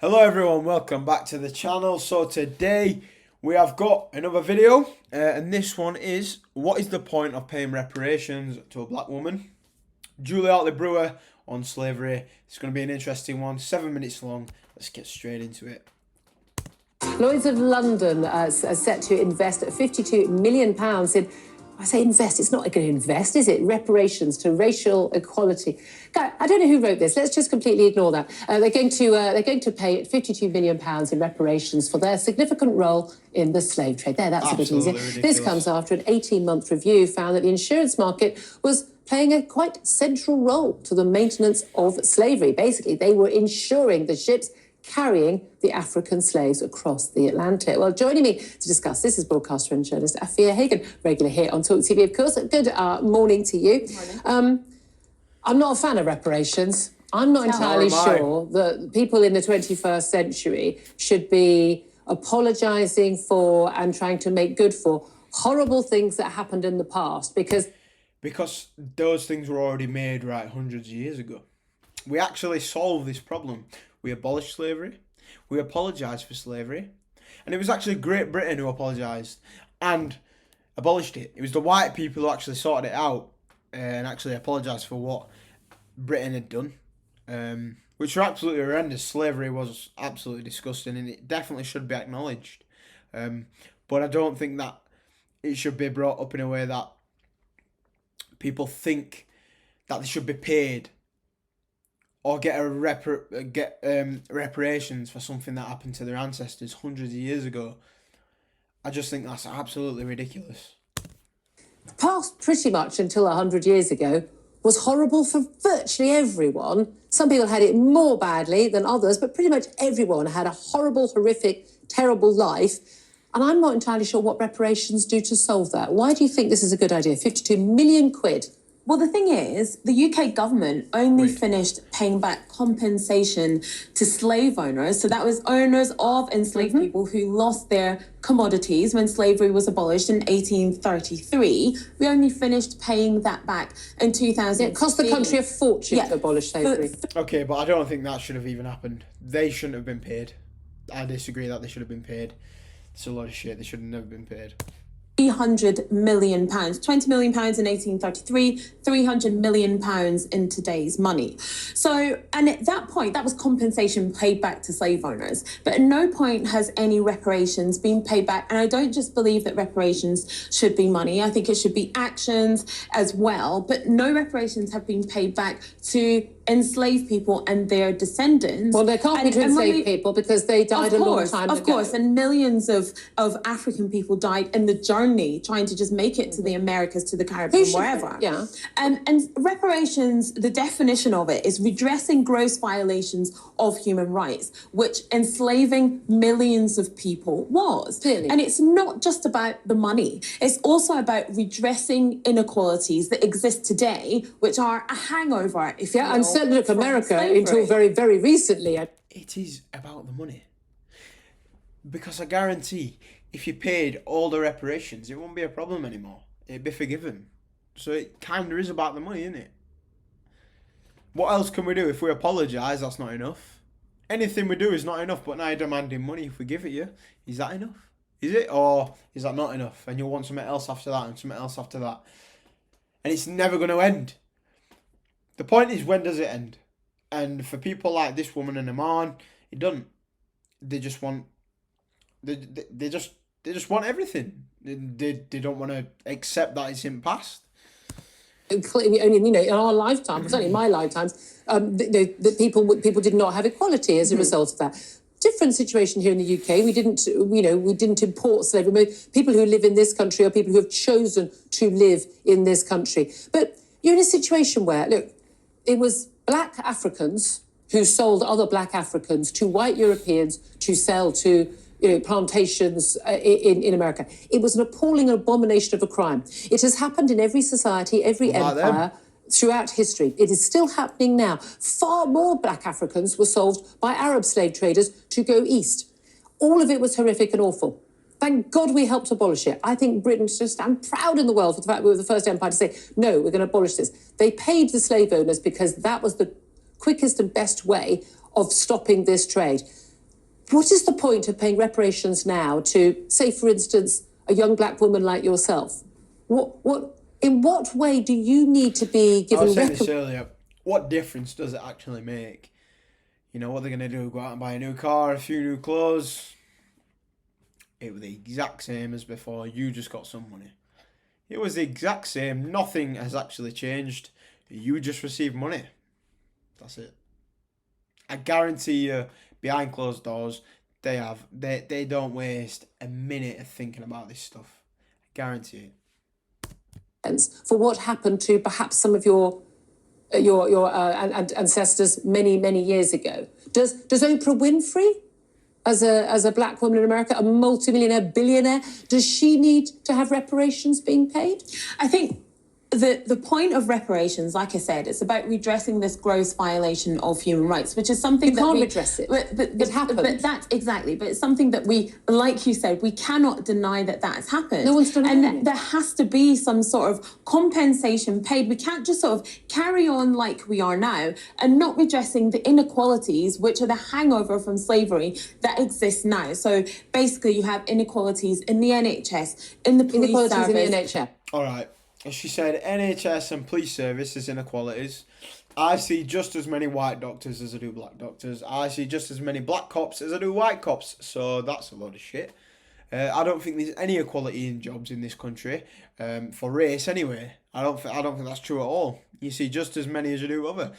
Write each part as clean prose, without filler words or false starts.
Hello everyone, welcome back to the channel. So today we have got another video and this one is, what is the point of paying reparations to a black woman? Julia Hartley-Brewer on slavery. It's going to be an interesting one, 7 minutes long. Let's get straight into it. Lloyds of London are set to invest £52 million in, I say invest, it's not going to invest, is it? Reparations to racial equality. I don't know who wrote this. Let's just completely ignore that. They're going to pay £52 million in reparations for their significant role in the slave trade. That's a bit easy. Ridiculous. This comes after an 18-month review found that the insurance market was playing a quite central role to the maintenance of slavery. Basically, they were insuring the ships carrying the African slaves across the Atlantic. Well, joining me to discuss this is broadcaster and journalist Afia Hagan, regular here on Talk TV, of course. Good morning to you. Morning. I'm not a fan of reparations. I'm not entirely sure that people in the 21st century should be apologising for and trying to make good for horrible things that happened in the past, because those things were already made right hundreds of years ago. We actually solved this problem. We abolished slavery. We apologised for slavery. And it was actually Great Britain who apologised and abolished it. It was the white people who actually sorted it out and actually apologised for what Britain had done, which were absolutely horrendous. Slavery was absolutely disgusting and it definitely should be acknowledged. But I don't think that it should be brought up in a way that people think that they should be paid or get reparations for something that happened to their ancestors hundreds of years ago. I just think that's absolutely ridiculous. The past, pretty much until 100 years ago, was horrible for virtually everyone. Some people had it more badly than others, but pretty much everyone had a horrible, horrific, terrible life. And I'm not entirely sure what reparations do to solve that. Why do you think this is a good idea? 52 million quid. Well, the thing is, the UK government only finished paying back compensation to slave owners. So that was owners of enslaved people who lost their commodities when slavery was abolished in 1833. We only finished paying that back in 2000. It cost the country a fortune to abolish slavery. Okay, but I don't think that should have even happened. They shouldn't have been paid. I disagree that they should have been paid. It's a lot of shit. They should have never been paid. £300 million, £20 million in 1833, £300 million in today's money. So, and at that point, that was compensation paid back to slave owners. But at no point has any reparations been paid back. And I don't just believe that reparations should be money. I think it should be actions as well. But no reparations have been paid back to enslaved people and their descendants. Well, there can't be to enslaved people because they died a long time ago. Of course, and millions of African people died in the journey trying to just make it to the Americas, to the Caribbean, wherever. Yeah. And reparations, the definition of it is redressing gross violations of human rights, which enslaving millions of people was. Clearly. And it's not just about the money. It's also about redressing inequalities that exist today, which are a hangover, if you will. And certainly look, America, until very, very recently. It is about the money. Because I guarantee, if you paid all the reparations, it won't be a problem anymore. It'd be forgiven. So it kind of is about the money, isn't it? What else can we do? If we apologise, that's not enough. Anything we do is not enough, but now you're demanding money. If we give it you, is that enough? Is it? Or is that not enough? And you'll want something else after that and something else after that. And it's never going to end. The point is, when does it end? And for people like this woman and Aman, it doesn't. They just want... They just want everything. They don't want to accept that it's in the past. Only, in our lifetime, certainly in my lifetimes, the people did not have equality as a result of that. Different situation here in the UK. We didn't import slavery. People who live in this country are people who have chosen to live in this country. But you're in a situation where, look, it was black Africans who sold other black Africans to white Europeans to sell to plantations in America. It was an appalling abomination of a crime. It has happened in every society, every empire, throughout history. It is still happening now. Far more black Africans were sold by Arab slave traders to go east. All of it was horrific and awful. Thank God we helped abolish it. I think Britain should stand proud in the world for the fact we were the first empire to say, no, we're going to abolish this. They paid the slave owners because that was the quickest and best way of stopping this trade. What is the point of paying reparations now to, say, for instance, a young black woman like yourself? In what way do you need to be given? I was saying this earlier. What difference does it actually make? You know, what they're going to do? Go out and buy a new car, a few new clothes? It was the exact same as before. You just got some money. It was the exact same. Nothing has actually changed. You just received money. That's it. I guarantee you, behind closed doors, they don't waste a minute of thinking about this stuff. I guarantee it. For what happened to perhaps some of your ancestors many years ago. Does Oprah Winfrey, as a black woman in America, a multimillionaire, billionaire, does she need to have reparations being paid? I think the point of reparations, like I said, it's about redressing this gross violation of human rights, which is something you can't redress it. It happened. But that's exactly. But it's something that we, like you said, we cannot deny that has happened. No one's denying it. And there has to be some sort of compensation paid. We can't just sort of carry on like we are now and not redressing the inequalities, which are the hangover from slavery that exists now. So basically, you have inequalities in the NHS, in the police inequalities service. in the NHS. All right. As she said, NHS and police service is inequalities. I see just as many white doctors as I do black doctors. I see just as many black cops as I do white cops. So that's a load of shit. I don't think there's any equality in jobs in this country, for race anyway. I don't think that's true at all. You see just as many as you do other.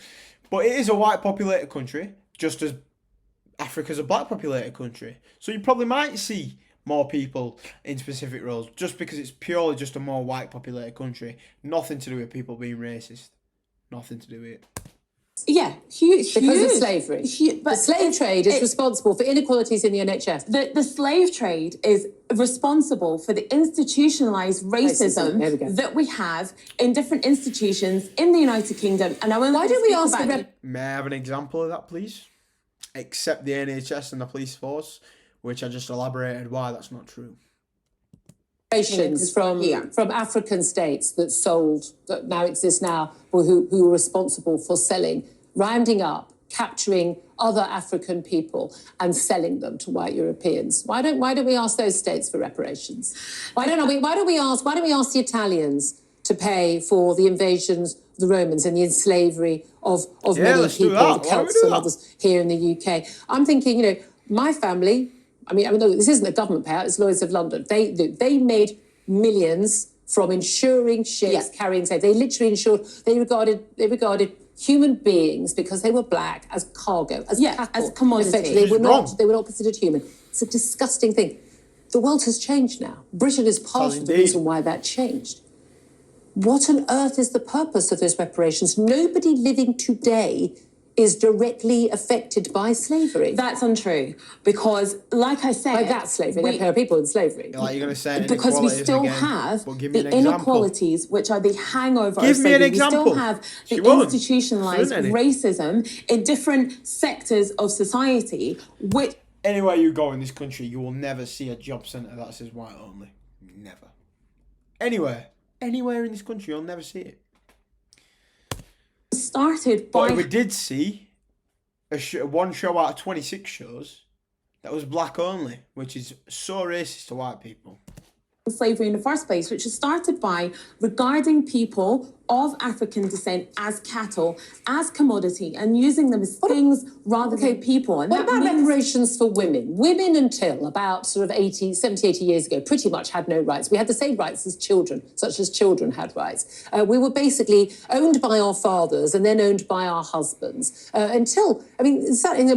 But it is a white populated country, just as Africa's a black populated country. So you probably might see more people in specific roles just because it's purely just a more white populated country. Nothing to do with people being racist. Nothing to do with it. Yeah, huge. Because of slavery. But the slave trade is responsible for inequalities in the NHS. The slave trade is responsible for the institutionalised racism that we have in different institutions in the United Kingdom. And why don't we ask May I have an example of that, please? Except the NHS and the police force, which I just elaborated why that's not true. From African states that now exist now, or who were responsible for selling, rounding up, capturing other African people and selling them to white Europeans. Why don't we ask those states for reparations? Why don't we ask the Italians to pay for the invasions of the Romans and the slavery of many people, the Celts and others here in the UK? I'm thinking, my family. I mean, this isn't a government payout, it's Lloyd's of London. They made millions from insuring ships carrying slaves. They literally they regarded human beings, because they were black, as cargo, as cattle, as commodity. They were not considered human. It's a disgusting thing. The world has changed now. Britain is part of the reason why that changed. What on earth is the purpose of those reparations? Nobody living today is directly affected by slavery. That's untrue, because, like I said... that's slavery. There are people in slavery. Like you're going to say because we still have the inequalities, which are the hangover of slavery. Give me an example. We still have the institutionalised racism in different sectors of society, which... Anywhere you go in this country, you will never see a job centre that says white only. Never. Anywhere in this country, you'll never see it. Started by... But we did see one show out of 26 shows that was black only, which is so racist to white people. Slavery in the first place, which was started by regarding people of African descent as cattle, as commodity, and using them as things rather than people. And what about reparations for women? Women until about sort of 70, 80 years ago pretty much had no rights. We had the same rights as children, such as children had rights. We were basically owned by our fathers and then owned by our husbands. In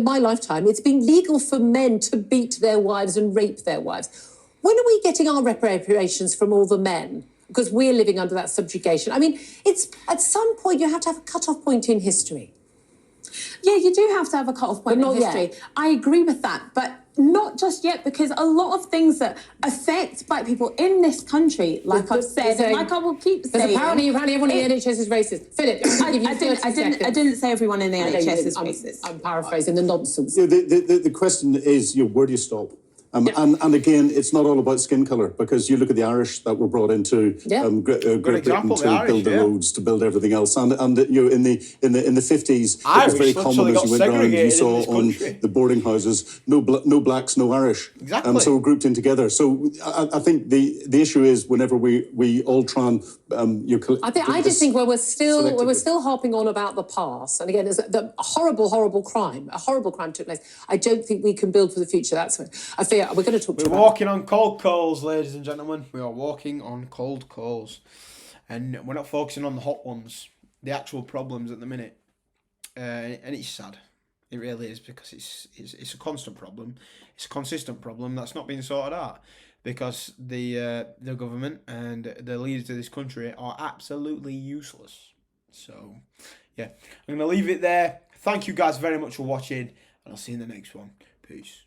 my lifetime, it's been legal for men to beat their wives and rape their wives. When are we getting our reparations from all the men? Because we're living under that subjugation. I mean, it's at some point you have to have a cut-off point in history. Yeah, you do have to have a cut-off point in history. Yet. I agree with that, but not just yet, because a lot of things that affect black people in this country, like I've said, like I will keep saying... Apparently everyone in the NHS is racist. Philip, I didn't say everyone in the NHS is racist. I'm paraphrasing the nonsense. The question is, where do you stop? And again, it's not all about skin colour, because you look at the Irish that were brought into Great Britain example, to the Irish, build the roads, to build everything else, and you know, in the 50s, it Irish was very literally common as got you went round, you segregated in saw this on country. the boarding houses, no blacks, no Irish. Exactly. So we're grouped in together. So I think the issue is whenever we all try and I just think where we're still harping on about the past, and again, the horrible crime took place. I don't think we can build for the future. That's what I fear. We're going to talk. We're walking on cold coals, ladies and gentlemen. We are walking on cold coals, and we're not focusing on the hot ones, the actual problems at the minute. And it's sad. It really is, because it's a constant problem. It's a consistent problem that's not being sorted out, because the government and the leaders of this country are absolutely useless. So, yeah, I'm going to leave it there. Thank you guys very much for watching, and I'll see you in the next one. Peace.